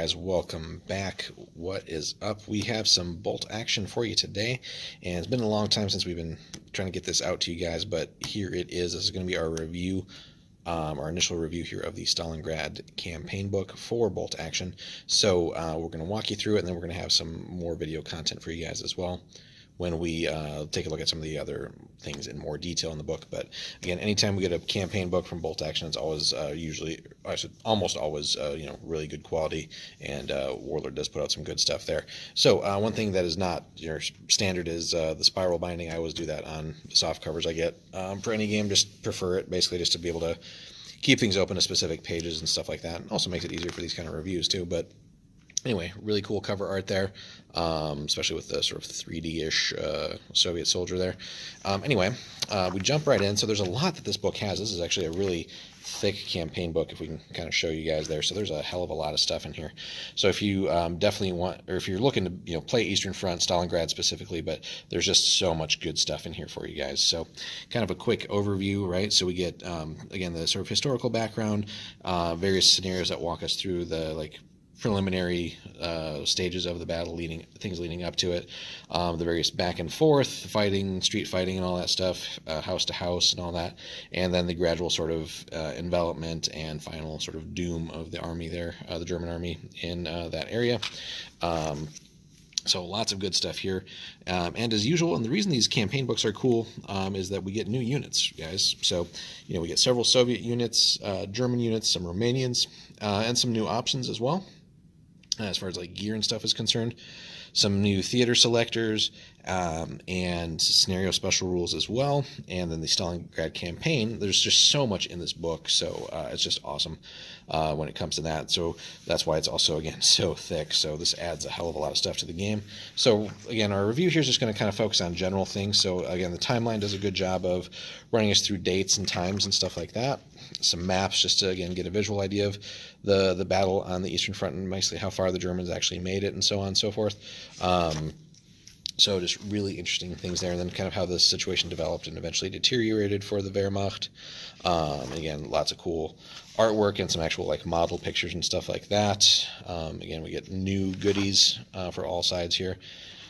guys, welcome back. What is up? We have some bolt action for you today, and it's been a long time since we've been trying to get this out to you guys, but here it is. This is going to be our review, our initial review here of the Stalingrad campaign book for bolt action. So we're going to walk you through it, and then we're going to have some more video content for you guys as well when we take a look at some of the other things in more detail in the book. But again, anytime we get a campaign book from Bolt Action, it's always almost always really good quality, and Warlord does put out some good stuff there. So one thing that is not your standard is the spiral binding. I always do that on the soft covers I get for any game. Just prefer it basically just to be able to keep things open to specific pages and stuff like that. And also makes it easier for these kind of reviews too. But anyway, really cool cover art there, especially with the sort of 3D-ish Soviet soldier there. Anyway, we jump right in. So there's a lot that this book has. This is actually a really thick campaign book, if we can kind of show you guys there. So there's a hell of a lot of stuff in here. So if you definitely want, or if you're looking to play Eastern Front, Stalingrad specifically, but there's just so much good stuff in here for you guys. So kind of a quick overview, right? So we get, again, the sort of historical background, various scenarios that walk us through the preliminary stages of the battle, things leading up to it, the various back and forth fighting, street fighting and all that stuff, house to house and all that, and then the gradual sort of envelopment and final sort of doom of the army there, the German army in that area. So lots of good stuff here, and as usual, and the reason these campaign books are cool is that we get new units, guys. So we get several Soviet units, German units, some Romanians, and some new options as well, as far as gear and stuff is concerned. Some new theater selectors, and scenario special rules as well. And then the Stalingrad campaign, there's just so much in this book, so it's just awesome when it comes to that. So that's why it's also, again, so thick. So this adds a hell of a lot of stuff to the game. So again, our review here is just going to kind of focus on general things. So again, the timeline does a good job of running us through dates and times and stuff like that. Some maps just to, again, get a visual idea of the battle on the Eastern Front and basically how far the Germans actually made it and so on and so forth. So just really interesting things there, and then kind of how the situation developed and eventually deteriorated for the Wehrmacht. Again, lots of cool artwork and some actual model pictures and stuff like that. Again, we get new goodies for all sides here.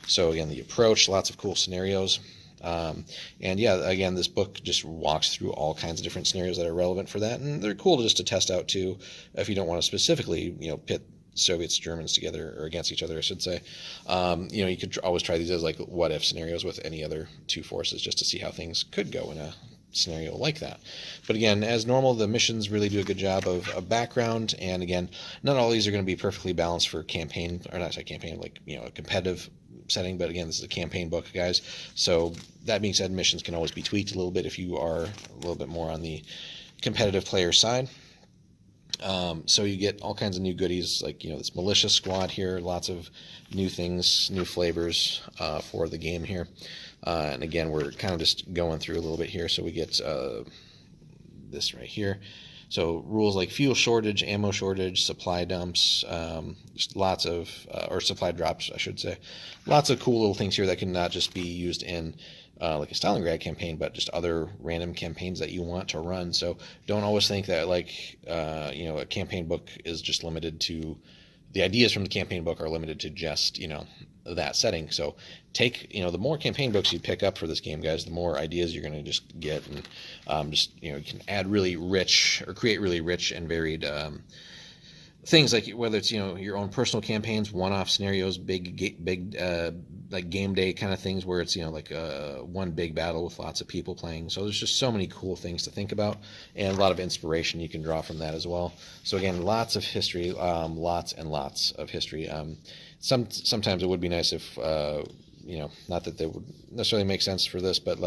So again, the approach, lots of cool scenarios. And yeah, again, this book just walks through all kinds of different scenarios that are relevant for that, and they're cool just to test out too, if you don't want to specifically, pit Soviets, Germans together, or against each other, I should say. You could always try these as what if scenarios with any other two forces, just to see how things could go in a scenario like that. But again, as normal, the missions really do a good job of background, and again, not all these are going to be perfectly balanced for campaign, or not campaign, a competitive setting, but again, this is a campaign book, guys. So that being said, missions can always be tweaked a little bit if you are a little bit more on the competitive player side. So you get all kinds of new goodies, this militia squad here, lots of new things, new flavors for the game here. And again, we're kind of just going through a little bit here. So we get this right here. So rules like fuel shortage, ammo shortage, supply dumps, just lots of, or supply drops, I should say. Lots of cool little things here that can not just be used in a Stalingrad campaign, but just other random campaigns that you want to run. So don't always think that a campaign book is just limited to, the ideas from the campaign book are limited to just, that setting. So take, the more campaign books you pick up for this game, guys, the more ideas you're going to just get, and you can add really rich, or create really rich and varied things, whether it's your own personal campaigns, one-off scenarios, big game day kind of things where it's one big battle with lots of people playing. So there's just so many cool things to think about, and a lot of inspiration you can draw from that as well. So again, lots of history, lots and lots of history. Sometimes it would be nice if not that they would necessarily make sense for this, but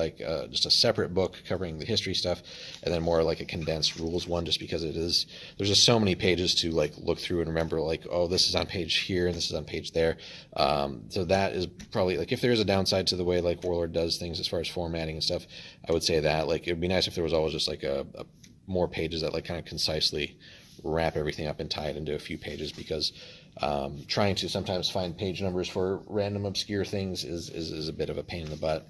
just a separate book covering the history stuff, and then more like a condensed rules one, just because there's just so many pages to look through and remember, oh, this is on page here and this is on page there. So that is probably, if there is a downside to the way Warlord does things as far as formatting and stuff, I would say that it would be nice if there was always just a more pages that kind of concisely wrap everything up and tie it into a few pages, because trying to sometimes find page numbers for random obscure things is a bit of a pain in the butt.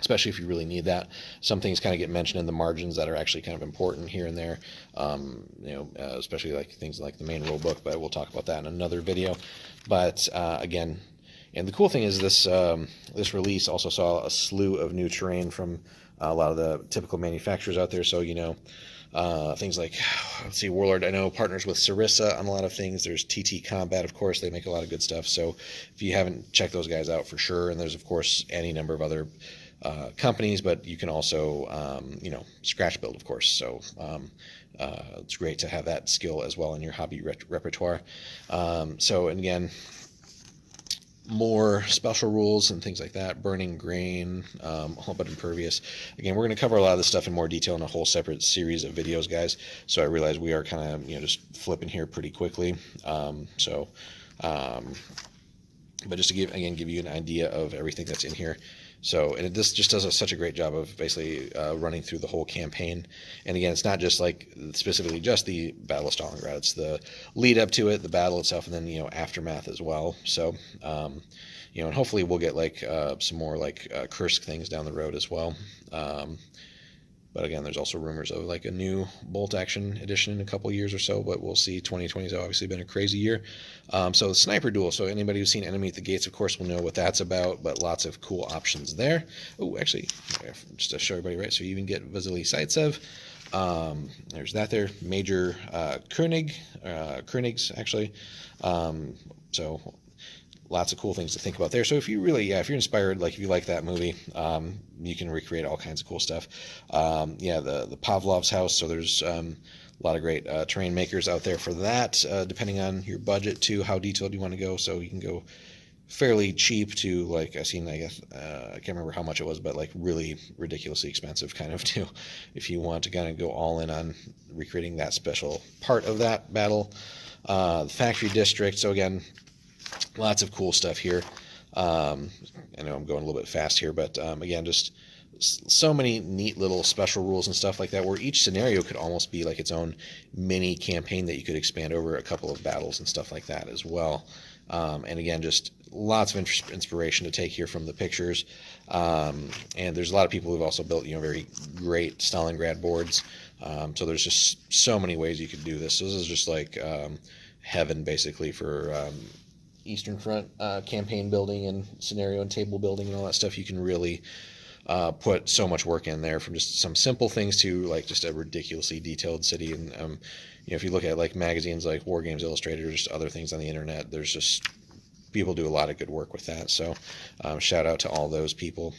especially if you really need that. Some things kind of get mentioned in the margins that are actually kind of important here and there, especially like things like the main rule book, but we'll talk about that in another video. But again, and the cool thing is this release also saw a slew of new terrain from a lot of the typical manufacturers out there. So, things like, let's see, Warlord, I know, partners with Sarissa on a lot of things. There's TT Combat, of course. They make a lot of good stuff. So if you haven't checked those guys out, for sure. And there's, of course, any number of other companies, but you can also, scratch build, of course. So it's great to have that skill as well in your hobby repertoire. So, and again, more special rules and things like that, burning grain, all but impervious. Again, we're going to cover a lot of this stuff in more detail in a whole separate series of videos, guys. So I realize we are kind of, just flipping here pretty quickly. But just to give you an idea of everything that's in here. So, and this just does such a great job of basically running through the whole campaign. And again, it's not just like specifically just the Battle of Stalingrad. It's the lead up to it, the battle itself, and then, aftermath as well. So, and hopefully we'll get like some more like Kursk things down the road as well. But again, there's also rumors of like a new bolt action edition in a couple years or so, but we'll see. 2020 has obviously been a crazy year. So the sniper duel. So anybody who's seen Enemy at the Gates, of course, will know what that's about, but lots of cool options there. Oh, actually, just to show everybody, right? So you even get Vasily Zaitsev. There's that there. Major Koenigs, actually. So lots of cool things to think about there. So if you really, if you're inspired, like if you like that movie, you can recreate all kinds of cool stuff. The Pavlov's house. So there's a lot of great terrain makers out there for that, depending on your budget too, how detailed you want to go. So you can go fairly cheap to like, I can't remember how much it was, but like really ridiculously expensive kind of too, if you want to kind of go all in on recreating that special part of that battle. The factory district. So again, lots of cool stuff here. I know I'm going a little bit fast here, but again, just so many neat little special rules and stuff like that, where each scenario could almost be like its own mini campaign that you could expand over a couple of battles and stuff like that as well. And again, just lots of inspiration to take here from the pictures. And there's a lot of people who've also built, very great Stalingrad boards. So there's just so many ways you could do this. So this is just like heaven basically for Eastern Front campaign building and scenario and table building and all that stuff. You can really put so much work in there, from just some simple things to like just a ridiculously detailed city. And if you look at like magazines like War Games Illustrated or just other things on the internet, there's just people do a lot of good work with that. So shout out to all those people.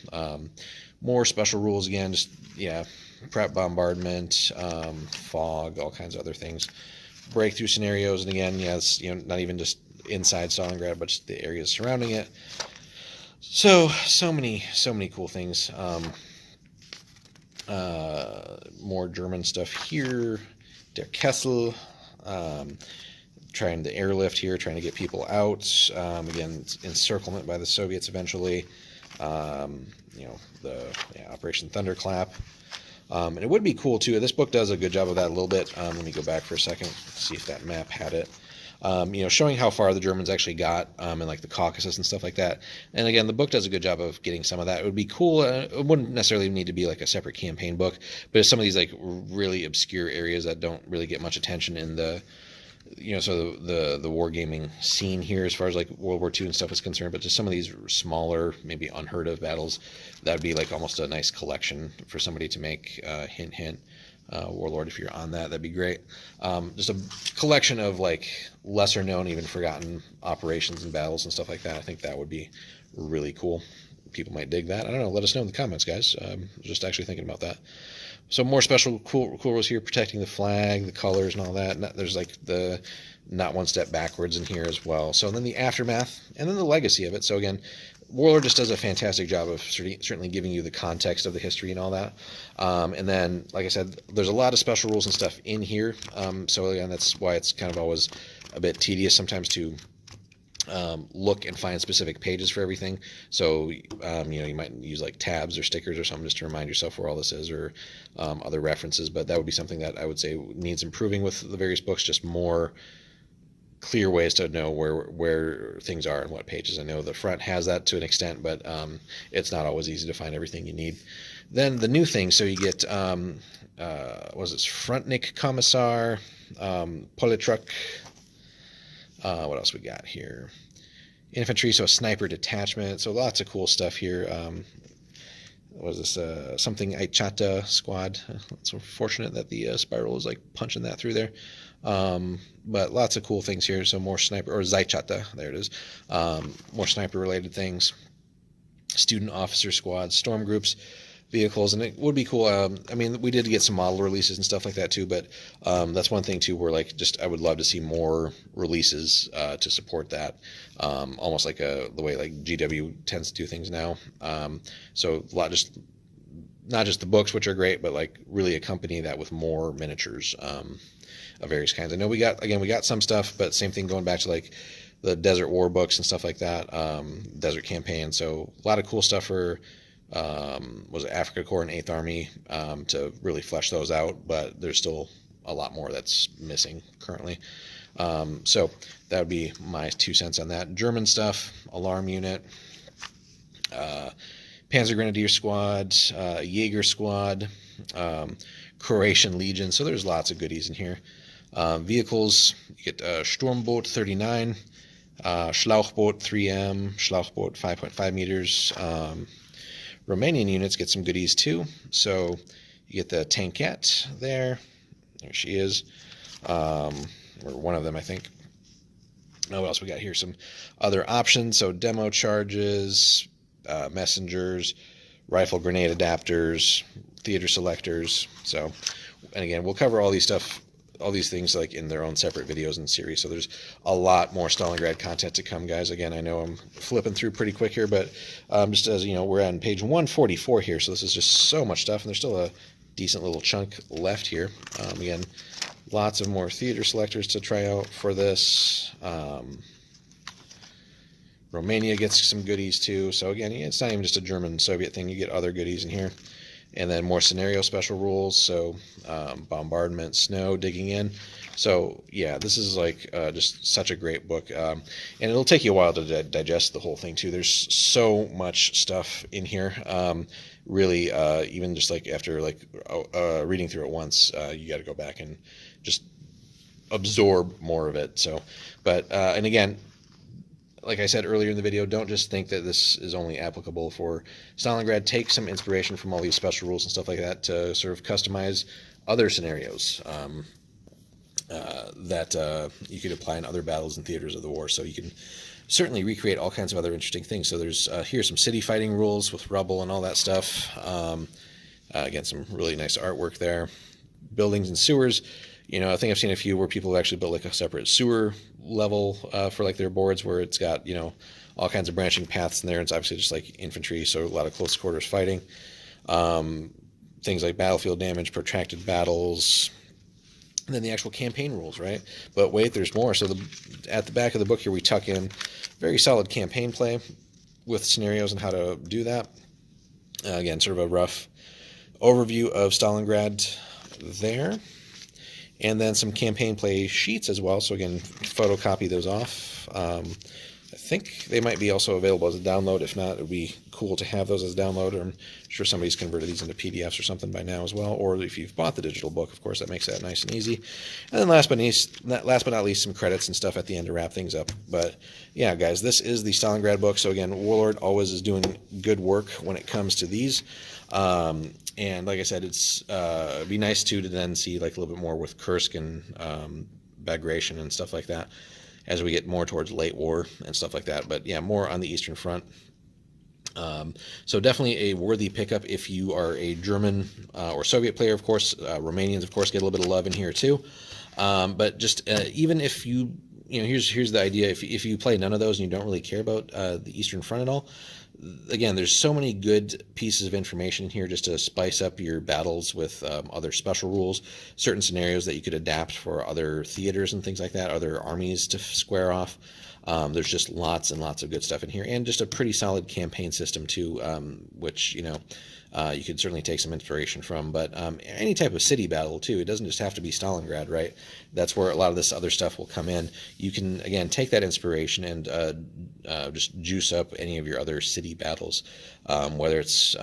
More special rules again, just prep bombardment, fog, all kinds of other things, breakthrough scenarios, and again, it's not even just inside Stalingrad, but just the areas surrounding it. So many cool things. More German stuff here. Der Kessel. Trying the airlift here, trying to get people out. Again, encirclement by the Soviets eventually. The Operation Thunderclap. And it would be cool too. This book does a good job of that a little bit. Let me go back for a second, see if that map had it. Showing how far the Germans actually got in like the Caucasus and stuff like that. And again, the book does a good job of getting some of that. It would be cool. It wouldn't necessarily need to be like a separate campaign book, but some of these like really obscure areas that don't really get much attention in the, so the wargaming scene here, as far as like World War II and stuff is concerned, but just some of these smaller, maybe unheard of battles, that would be like almost a nice collection for somebody to make. Hint, hint. Warlord, if you're on that, that'd be great. Just a collection of like lesser known, even forgotten operations and battles and stuff like that. I think that would be really cool. People might dig that. I don't know. Let us know in the comments, guys. Just actually thinking about that. So more special cool rules here, protecting the flag, the colors, and all that. And there's like the not one step backwards in here as well. So then the aftermath, and then the legacy of it. So again, Warlord just does a fantastic job of certainly giving you the context of the history and all that. And then, like I said, there's a lot of special rules and stuff in here. So again, that's why it's kind of always a bit tedious sometimes to look and find specific pages for everything. So, you might use like tabs or stickers or something just to remind yourself where all this is, or other references. But that would be something that I would say needs improving with the various books, just more clear ways to know where things are and what pages. I know the front has that to an extent, but it's not always easy to find everything you need. Then the new thing, so you get was it Frontnik Commissar, Politruk. What else we got here? Infantry, so a sniper detachment. So lots of cool stuff here. Was this something Aichata squad? It's unfortunate that the spiral is like punching that through there. But lots of cool things here. So more sniper, or Zaichata, there it is. More sniper related things. Student officer squads, storm groups, vehicles, and it would be cool. I mean, we did get some model releases and stuff like that too, but that's one thing too where like just I would love to see more releases to support that. Almost like the way like GW tends to do things now. So a lot, just not just the books, which are great, but like really accompany that with more miniatures of various kinds. I know we got some stuff, but same thing going back to like the Desert War books and stuff like that, Desert Campaign. So a lot of cool stuff for was it Africa Corps and 8th Army to really flesh those out, but there's still a lot more that's missing currently. So that would be my 2 cents on that. German stuff, Alarm Unit, Panzer Grenadier Squad, Jaeger Squad, Croatian Legion. So there's lots of goodies in here. Vehicles, you get Sturmboot 39, Schlauchboot 3M, Schlauchboot 5.5 meters. Romanian units get some goodies too. So you get the Tankette there. There she is. Or one of them, I think. What else we got here? Some other options. So demo charges, messengers, rifle grenade adapters, theater selectors. So, and again, we'll cover all these things like in their own separate videos and series. So there's a lot more Stalingrad content to come, guys. Again, I know I'm flipping through pretty quick here, but just as you know, we're on page 144 here. So this is just so much stuff, and there's still a decent little chunk left here. Again, lots of more theater selectors to try out for this. Romania gets some goodies too. So again, it's not even just a German-Soviet thing. You get other goodies in here. And then more scenario special rules, so bombardment, snow, digging in. So yeah, this is like just such a great book, and it'll take you a while to digest the whole thing too. There's so much stuff in here. Really, even just like after like reading through it once, you got to go back and just absorb more of it. So, but and again, like I said earlier in the video, don't just think that this is only applicable for Stalingrad. Take some inspiration from all these special rules and stuff like that to sort of customize other scenarios that you could apply in other battles and theaters of the war. So you can certainly recreate all kinds of other interesting things. So there's here's some city fighting rules with rubble and all that stuff. Again, some really nice artwork there. Buildings and sewers. You know, I think I've seen a few where people have actually built like a separate sewer level for like their boards where it's got, you know, all kinds of branching paths in there. It's obviously just like infantry, so a lot of close quarters fighting. Things like battlefield damage, protracted battles, and then the actual campaign rules, right? But wait, there's more. So at the back of the book here, we tuck in very solid campaign play with scenarios and how to do that. Again, sort of a rough overview of Stalingrad there. And then some campaign play sheets as well. So again, photocopy those off. I think they might be also available as a download. If not, it would be cool to have those as a download. I'm sure somebody's converted these into PDFs or something by now as well. Or if you've bought the digital book, of course, that makes that nice and easy. And then last but not least, some credits and stuff at the end to wrap things up. But yeah, guys, this is the Stalingrad book. So again, Warlord always is doing good work when it comes to these. And like I said, it'd be nice too to then see like a little bit more with Kursk and Bagration and stuff like that as we get more towards late war and stuff like that. But yeah, more on the Eastern Front. So definitely a worthy pickup if you are a German or Soviet player, of course. Romanians, of course, get a little bit of love in here too. But just even if you know, here's the idea. If you play none of those and you don't really care about the Eastern Front at all, again, there's so many good pieces of information here just to spice up your battles with other special rules, certain scenarios that you could adapt for other theaters and things like that, other armies to square off. There's just lots and lots of good stuff in here, and just a pretty solid campaign system too, which you could certainly take some inspiration from. But any type of city battle too, it doesn't just have to be Stalingrad, right? That's where a lot of this other stuff will come in. You can again take that inspiration and just juice up any of your other city battles, whether it's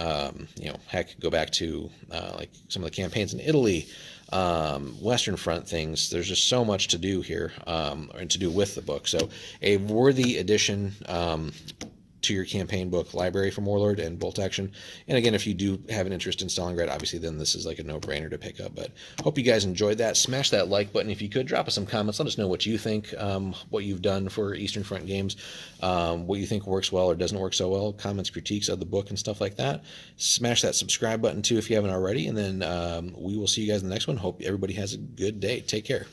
heck, go back to like some of the campaigns in Italy. Western Front things. There's just so much to do here, and to do with the book. So a worthy addition to your campaign book library from Warlord and Bolt Action. And again, if you do have an interest in Stalingrad, obviously then this is like a no-brainer to pick up. But hope you guys enjoyed that. Smash that like button if you could. Drop us some comments. Let us know what you think, what you've done for Eastern Front games, what you think works well or doesn't work so well, comments, critiques of the book and stuff like that. Smash that subscribe button too if you haven't already. And then we will see you guys in the next one. Hope everybody has a good day. Take care.